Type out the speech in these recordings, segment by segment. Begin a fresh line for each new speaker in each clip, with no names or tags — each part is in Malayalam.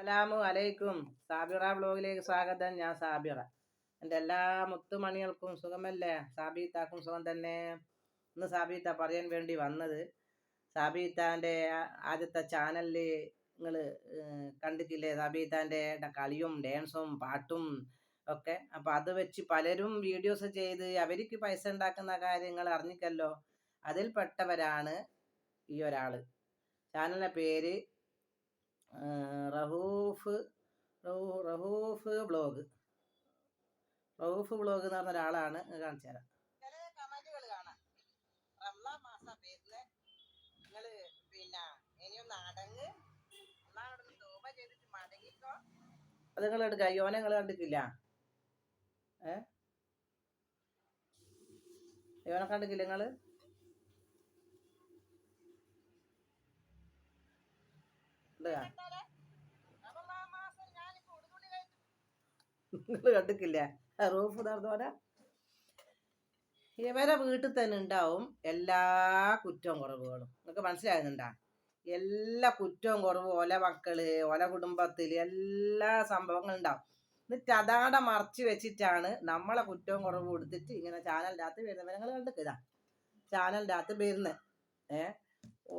അസ്സലാമു അലൈക്കും. സാബിറ വ്ലോഗിലേക്ക് സ്വാഗതം. ഞാൻ സാബിറ. എൻ്റെ എല്ലാ മുത്തുമണികൾക്കും സുഖമല്ലേ? സാബീത്താക്കും സുഖം തന്നെ. ഇന്ന് സാബീത്ത പറയാൻ വേണ്ടി വന്നത്, സാബീത്താൻ്റെ ആദ്യത്തെ ചാനലിൽ നിങ്ങൾ കണ്ടിട്ടില്ലേ? സാബീത്താൻ്റെ കളിയും ഡാൻസും പാട്ടും ഒക്കെ. അപ്പോൾ അത് വെച്ച് പലരും വീഡിയോസ് ചെയ്ത് അവർക്ക് പൈസ ഉണ്ടാക്കുന്ന കാര്യങ്ങൾ അറിഞ്ഞിക്കല്ലോ. അതിൽപ്പെട്ടവരാണ് ഈ ഒരാൾ. ചാനലിൻ്റെ പേര് റഹൂഫ് റഹൂഫ് ബ്ലോഗ്. റഹൂഫ് ബ്ലോഗ് എന്ന് പറഞ്ഞ ഒരാളാണ്. കാണിച്ചു തരാം. ചില കമന്റുകൾ കാണാം. റംലാൻ മാസം പേരില് നിങ്ങള് പിന്നെ ഇനിയൊന്ന് അടങ്ങ് ഒന്നാമത് തോപ ചെയ്തിട്ട് മടങ്ങിക്കോ. അത് നിങ്ങൾ എടുക്ക. യോനെ നിങ്ങൾ കണ്ടിട്ടില്ല? യോനെ കണ്ടിട്ടില്ല നിങ്ങള്? നിങ്ങൾ കണ്ടിട്ടില്ല? റൂഫ് നടന്നോരാ. ഇവരെ വീട്ടിൽ തന്നെ ഉണ്ടാവും എല്ലാ കുറ്റവും കുറവുകളും. നിങ്ങൾക്ക് മനസ്സിലാകുന്നുണ്ടാ? എല്ലാ കുറ്റവും കുറവും ഓല മക്കള്, ഓല കുടുംബത്തിൽ എല്ലാ സംഭവങ്ങളും ഉണ്ടാവും. എന്നിട്ട് അതാടെ മറച്ചു വെച്ചിട്ടാണ് നമ്മളെ കുറ്റവും കുറവും എടുത്തിട്ട് ഇങ്ങനെ ചാനലിൻ്റെ അകത്ത് വരുന്നത്. നിങ്ങൾ കണ്ടിട്ടില്ല? ചാനലിൻ്റെ അകത്ത് വരുന്നത്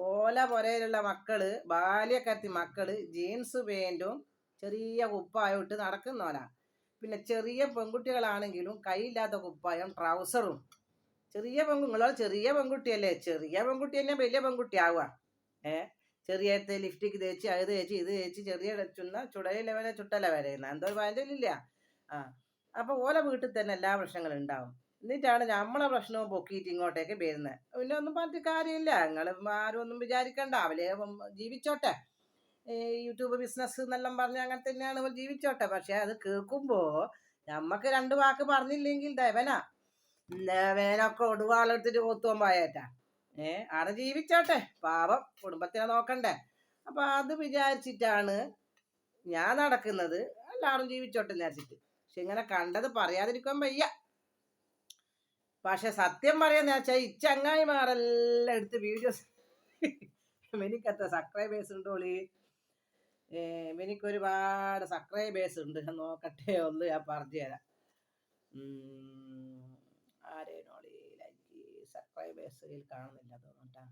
ഓല പുരയിലുള്ള മക്കള്, ബാല്യക്കത്തി മക്കള് ജീൻസ് പാൻറ്റും ചെറിയ കുപ്പായം ഇട്ട് നടക്കുന്നോലാ. പിന്നെ ചെറിയ പെൺകുട്ടികളാണെങ്കിലും കൈയില്ലാത്ത കുപ്പായം ട്രൗസറും. ചെറിയ നിങ്ങളോ ചെറിയ പെൺകുട്ടിയല്ലേ? ചെറിയ പെൺകുട്ടി തന്നെ വലിയ പെൺകുട്ടി ആവുക. ചെറിയ ലിഫ്റ്റിക്ക് തേച്ച് അത് തേച്ച് ഇത് തേച്ച് ചെറിയ ചുടയില വരെ ചുട്ടല വരെയുന്ന എന്തോ പാൻറ്റില്ല. അപ്പോൾ ഓല വീട്ടിൽ തന്നെ എല്ലാ പ്രശ്നങ്ങളും ഉണ്ടാവും. എന്നിട്ടാണ് നമ്മളെ പ്രശ്നവും പൊക്കിയിട്ട് ഇങ്ങോട്ടേക്ക് വരുന്നത്. പിന്നെ ഒന്നും പറഞ്ഞിട്ട് കാര്യമില്ല. നിങ്ങൾ ആരും ഒന്നും വിചാരിക്കണ്ട. അവരെ ജീവിച്ചോട്ടെ. യൂട്യൂബ് ബിസിനസ് എന്നെല്ലാം പറഞ്ഞ് അങ്ങനെ തന്നെയാണ് ജീവിച്ചോട്ടെ. പക്ഷെ അത് കേൾക്കുമ്പോൾ നമ്മക്ക് രണ്ട് വാക്ക് പറഞ്ഞില്ലെങ്കിൽ ദവനാ വേനൊക്കെ ഒടുവാളെടുത്തിട്ട് കൊത്തുവാൻ പോയേറ്റാ. ആടെ ജീവിച്ചോട്ടെ, പാവം കുടുംബത്തിനെ നോക്കണ്ടേ. അപ്പൊ അത് വിചാരിച്ചിട്ടാണ് ഞാൻ നടക്കുന്നത്. എല്ലാവരും ജീവിച്ചോട്ടെ വിചാരിച്ചിട്ട്. പക്ഷെ ഇങ്ങനെ കണ്ടത് പറയാതിരിക്കാൻ വയ്യ. പക്ഷെ സത്യം പറയാന്ന് വെച്ചാൽ ഈ ചങ്ങായിമാരെല്ലാം എടുത്ത് വീഡിയോസ് എനിക്കത്ര സബ്സ്ക്രൈബേഴ്സ് ഉണ്ടോളി. എനിക്കൊരുപാട് സബ്സ്ക്രൈബേഴ്സ് ഉണ്ട്. നോക്കട്ടെ, ഒന്ന് ഞാൻ പറഞ്ഞു തരാം. ആരേനോളി ലൈക്ക് സബ്സ്ക്രൈബേഴ്സിൽ കാണുന്നില്ല തോന്നട്ടാ.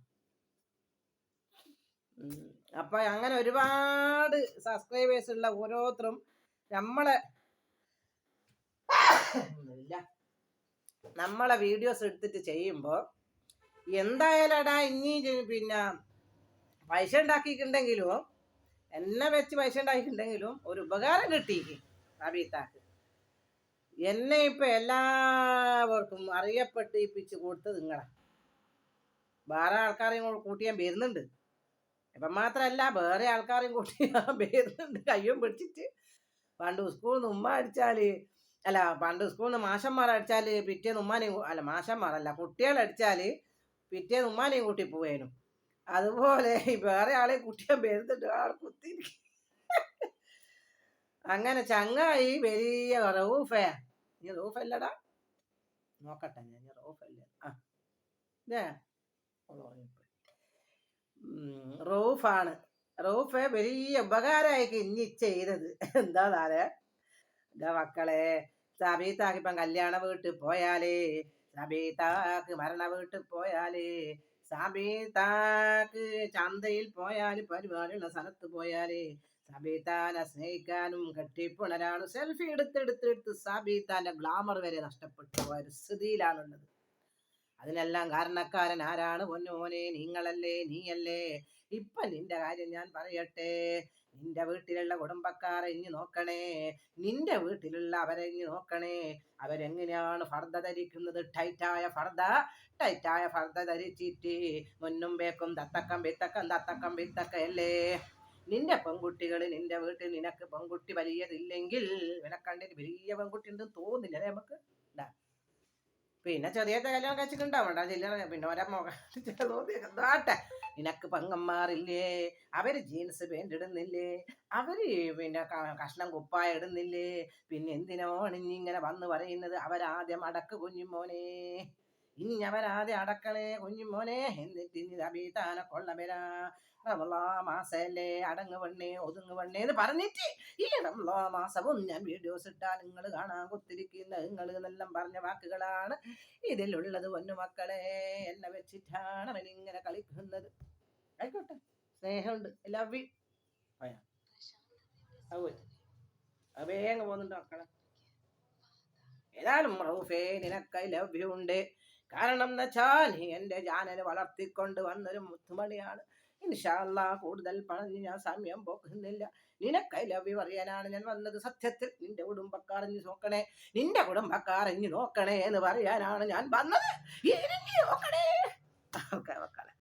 അപ്പൊ അങ്ങനെ ഒരുപാട് സബ്സ്ക്രൈബേഴ്സ് ഉള്ള ഓരോരുത്തരും നമ്മളെ വീഡിയോസ് എടുത്തിട്ട് ചെയ്യുമ്പോൾ എന്തായാലും ഇനി പിന്നെ പൈസ ഉണ്ടാക്കിയിട്ടുണ്ടെങ്കിലും എന്നെ വെച്ച് പൈസ ഉണ്ടാക്കിയിട്ടുണ്ടെങ്കിലും ഒരു ഉപകാരം കിട്ടിക്ക് സാബീത്താക്ക്. എന്നെ ഇപ്പൊ എല്ലാവർക്കും അറിയപ്പെട്ടിപ്പിച്ച് കൊടുത്തത് നിങ്ങളെ. വേറെ ആൾക്കാരെയും കൂട്ടിയാൻ വരുന്നുണ്ട്. ഇപ്പം മാത്രമല്ല, വേറെ ആൾക്കാരെയും കൂട്ടിയാൻ വരുന്നുണ്ട്. കയ്യും പിടിച്ചിട്ട് പണ്ട് സ്കൂളിൽ നിന്ന് ഉമ്മ അടിച്ചാൽ, പണ്ട് സ്കൂളിൽ നിന്ന് മാഷന്മാർ അടിച്ചാൽ പിറ്റേന്ന് ഉമ്മാനെയും, മാഷന്മാരല്ല കുട്ടികളടിച്ചാൽ പിറ്റേന്ന് ഉമ്മാനെയും കൂട്ടി പോവേനും. അതുപോലെ വേറെ ആളെ കുട്ടിയാൻ വരുന്നുണ്ട്. ആൾ കുത്തിരിക്കും. അങ്ങനെ ചങ്ങായി വലിയ റൂഫേ. നീ റൂഫല്ലടാ? നോക്കട്ടെ ഞാൻ. റൂഫല്ലേ? റൂഫാണ്. റൂഫ് വലിയ ഉപകാരമായിക്ക് ഇനി ചെയ്തത്. എന്താ താരെ മക്കളെ, സബീത്താക്കിപ്പം കല്യാണ വീട്ടിൽ പോയാലേ, സബീത്താക്ക് മരണ വീട്ടിൽ പോയാലേ, സബീത്താക്ക് ചന്തയിൽ പോയാല്, പരിപാടിയുള്ള സ്ഥലത്ത് പോയാലേ, സബീത്താനെ സ്നേഹിക്കാനും കെട്ടിപ്പുണരാനും സെൽഫി എടുത്തെടുത്തെടുത്ത് സബീത്താന്റെ ഗ്ലാമർ വരെ നഷ്ടപ്പെട്ടു പോയ ഒരു സ്ഥിതിയിലാണുള്ളത്. അതിനെല്ലാം കാരണക്കാരൻ ആരാണ്? പൊന്നോനെ നിങ്ങളല്ലേ, നീയല്ലേ. ഇപ്പൊ നിന്റെ കാര്യം ഞാൻ പറയട്ടെ. നിന്റെ വീട്ടിലുള്ള കുടുംബക്കാരെ ഇഞ്ഞു നോക്കണേ. നിന്റെ വീട്ടിലുള്ള അവരെ ഇഞ്ഞു നോക്കണേ. അവരെങ്ങനെയാണ് ഫർദ ധരിക്കുന്നത്? ടൈറ്റായ ഫർദ ധരിച്ചിട്ട് മുന്നും ബേക്കും തത്തക്കം പിത്തക്കം അല്ലേ. നിന്റെ പെൺകുട്ടികൾ നിന്റെ വീട്ടിൽ, നിനക്ക് പെൺകുട്ടി വലിയതില്ലെങ്കിൽ, വിലക്കണ്ടിന് വലിയ പെൺകുട്ടി ഉണ്ടെന്ന് തോന്നില്ല നമുക്ക്. പിന്നെ ചെറിയ കല്യാണം കഴിച്ചിട്ടുണ്ടാവണ്ട ചില്ലറ. പിന്നെ ഒരേ മുഖാട്ടെ. നിനക്ക് പെങ്ങന്മാരില്ലേ? അവര് ജീൻസ് പാൻറ് ഇടുന്നില്ലേ? അവര് പിന്നെ കഷ്ണം കുപ്പായ ഇടുന്നില്ലേ? പിന്നെ എന്തിനാണ് ഇനി ഇങ്ങനെ വന്ന് പറയുന്നത്? അവരാദ്യം അടക്ക് കുഞ്ഞുമോനെ. ഇഞ്ഞവരാതെ അടക്കളെ കുഞ്ഞുമോനെ എന്നിട്ട് ഇനി അബീതാനെ കൊള്ളവരാ റമളാ മാസല്ലേ അടങ്ങ് പെണ്ണേ ഒതുങ്ങ് പെണ്ണേ എന്ന് പറഞ്ഞിട്ട് ഈ റമളാ മാസവും ഞാൻ വീഡിയോസ് ഇട്ടാൽ നിങ്ങൾ കാണാൻ കുത്തിരിക്കുന്ന നിങ്ങൾ എന്നെല്ലാം പറഞ്ഞ വാക്കുകളാണ് ഇതിലുള്ളത്. പൊന്നുമക്കളെ എന്നെ വെച്ചിട്ടാണ് അവൻ ഇങ്ങനെ കളിക്കുന്നത്. ആയിക്കോട്ടെ, സ്നേഹമുണ്ട്, ലവ് യു. വേഗം പോകുന്നുണ്ട് മക്കളെ. ഏതായാലും റൗഫേ നിനക്ക് ലവ് യു ഉണ്ട്. കാരണം എന്ന് വെച്ചാൽ നീ എൻ്റെ ചാനൽ വളർത്തിക്കൊണ്ട് വന്നൊരു മുത്തുമണിയാണ്. ഇൻഷാ അല്ലാഹ് കൂടുതൽ പറഞ്ഞ് ഞാൻ സമയം പോക്കുന്നില്ല. നിനക്ക് ലവ് യു പറയാനാണ് ഞാൻ വന്നത്. സത്യത്തിൽ നിന്റെ കുടുംബക്കാരഞ്ഞ് നോക്കണേ, നിന്റെ കുടുംബക്കാരഞ്ഞ് നോക്കണേ എന്ന് പറയാനാണ് ഞാൻ വന്നത്. നോക്കണേ. ഓക്കെ മക്കളെ.